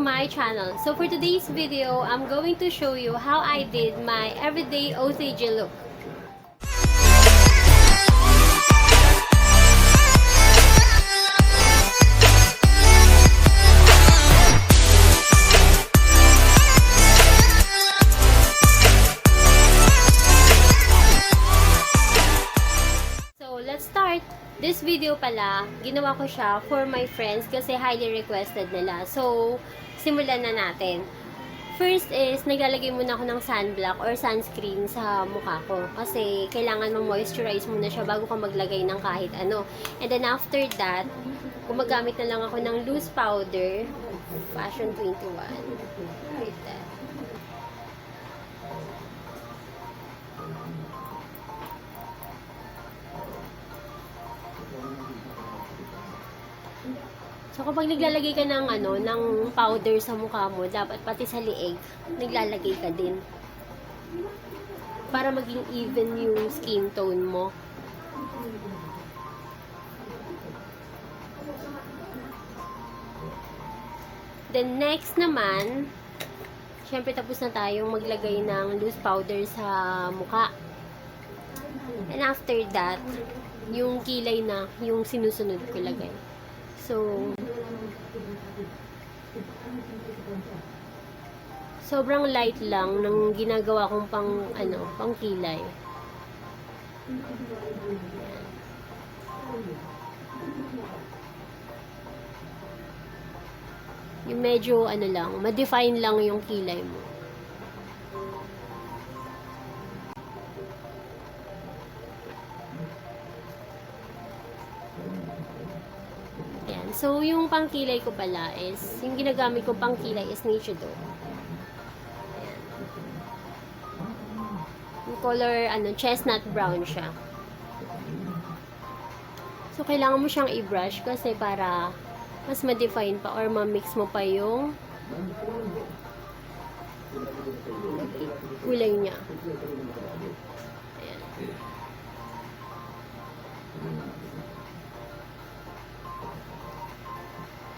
my channel. So for today's video, I'm going to show you how I did my everyday OTG look. So let's start. This video pala, ginawa ko siya for my friends kasi highly requested nila. So, simulan na natin. First is, naglalagay muna ako ng sunblock or sunscreen sa mukha ko. Kasi, kailangan mo-moisturize muna siya bago ka maglagay ng kahit ano. And then after that, gumagamit na lang ako ng loose powder. Fashion 21. Like that. So, kapag naglalagay ka ng, ng powder sa mukha mo, dapat pati sa liig, naglalagay ka din. Para maging even yung skin tone mo. Then, next naman, syempre tapos na tayong maglagay ng loose powder sa mukha. And after that, yung kilay na, yung sinusunod ko lagay. So, sobrang light lang ng ginagawa kong pang kilay. Yung medyo lang, ma-define lang yung kilay mo. So, yung pangkilay ko pala is, yung ginagamit ko pangkilay is Nichido. Ayan. Yung color, chestnut brown siya. So, kailangan mo siyang i-brush kasi para mas ma-define pa or ma-mix mo pa yung kulay niya. Ayan.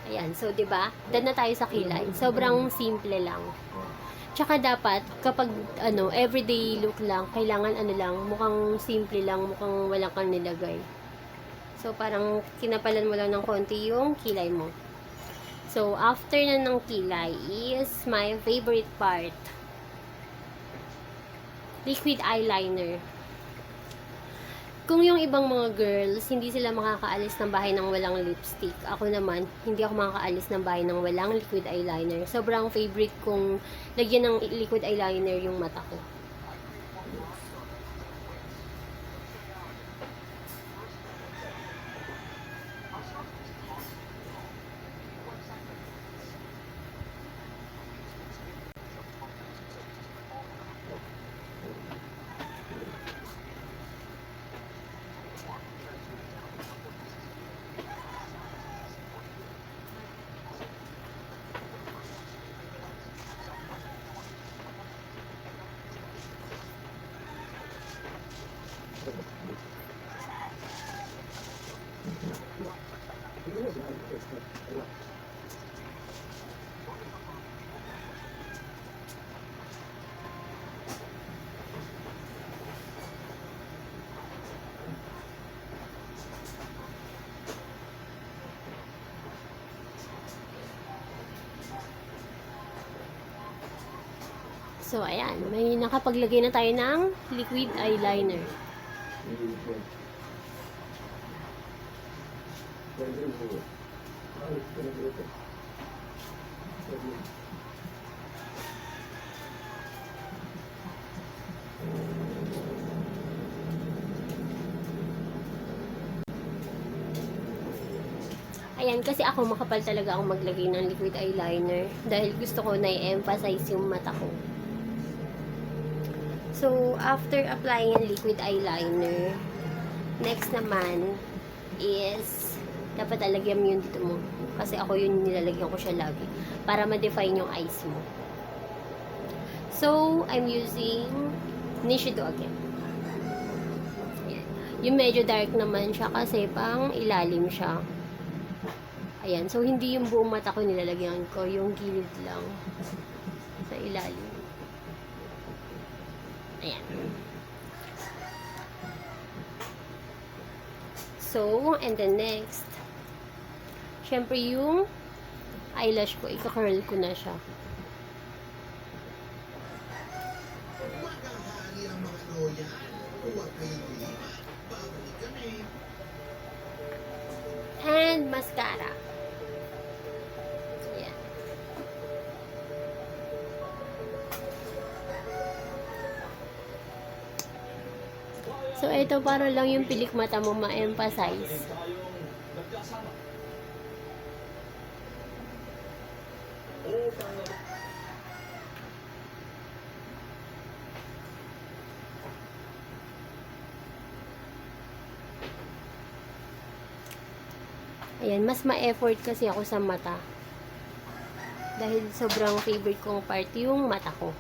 Ayan, so 'di ba? Done na tayo sa kilay. Sobrang simple lang. Tsaka dapat kapag everyday look lang, kailangan lang, mukhang simple lang, mukhang walang kang nilagay. So parang kinapalan mo lang ng konti yung kilay mo. So after na ng kilay is my favorite part. Liquid eyeliner. Kung yung ibang mga girls, hindi sila makakaalis ng bahay ng walang lipstick. Ako naman, hindi ako makakaalis ng bahay ng walang liquid eyeliner. Sobrang favorite kong lagyan ng liquid eyeliner yung mata ko. So, ayan. May nakapaglagay na tayo ng liquid eyeliner. Ayan, kasi ako makapal talaga akong maglagay ng liquid eyeliner dahil gusto ko na i-emphasize yung mata ko. So, after applying yung liquid eyeliner, next naman is dapat alagyan mo yun dito mo. Kasi ako yun nilalagyan ko siya lagi para ma-define yung eyes mo. So, I'm using Nishido again. Yung medyo dark naman siya kasi pang ilalim siya. Ayan. So, hindi yung buong mata ko nilalagyan ko. Yung gilid lang. Sa ilalim. Ayan. So, and then next, syempre yung eyelash ko, ika-curl ko na siya. Maghahari ang mga Nor-ien. Huwag kayong lipat. Babalik kami. And mascara. Ayan. So, ito para lang yung pilik mata mo ma-emphasize. Ayan, mas ma-effort kasi ako sa mata. Dahil sobrang favorite kong part yung mata ko.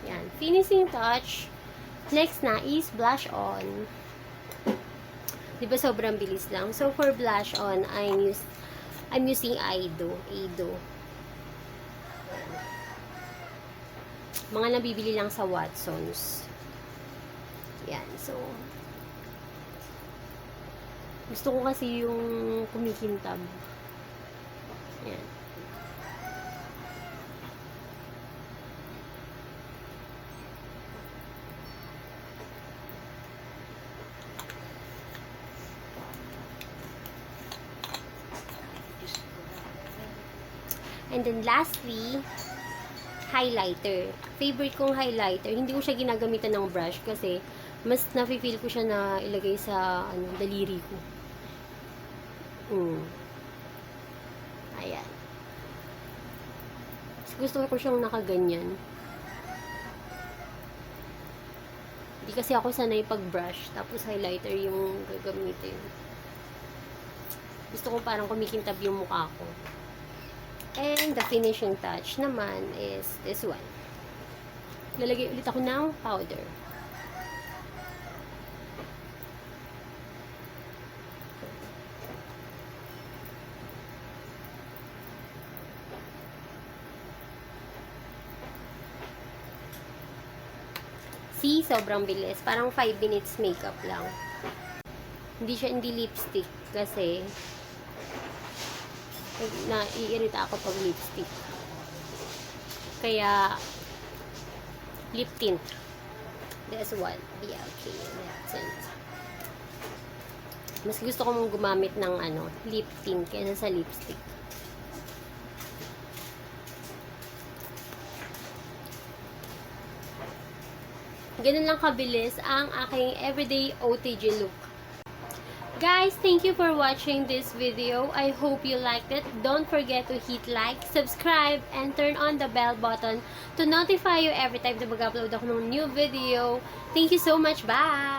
Ayan, finishing touch. Next na is blush on. Diba sobrang bilis lang? So, for blush on, I'm using Aido. Mga nabibili lang sa Watsons. Yan. So, gusto ko kasi yung kumikintab. Yan. And then lastly, highlighter. Favorite kong highlighter. Hindi ko siya ginagamitan ng brush kasi mas nafe-feel ko siya na ilagay sa daliri ko. Ayan. Gusto ko siyang nakaganyan. Hindi kasi ako sanay pag-brush tapos highlighter yung gagamitin. Gusto ko parang kumikintab yung mukha ko. And the finishing touch naman is this one. Lalagay ulit ako ng powder. See, sobrang bilis. Parang 5 minutes makeup lang. Hindi lipstick kasi naiirita ako pag lipstick. Kaya lip tint. This one. BLK lip tint. Mas gusto ko mong gumamit ng lip tint kaysa sa lipstick. Ganun lang kabilis ang aking everyday OTG look. Guys, thank you for watching this video. I hope you liked it. Don't forget to hit like, subscribe, and turn on the bell button to notify you every time na mag-upload ako ng new video. Thank you so much. Bye!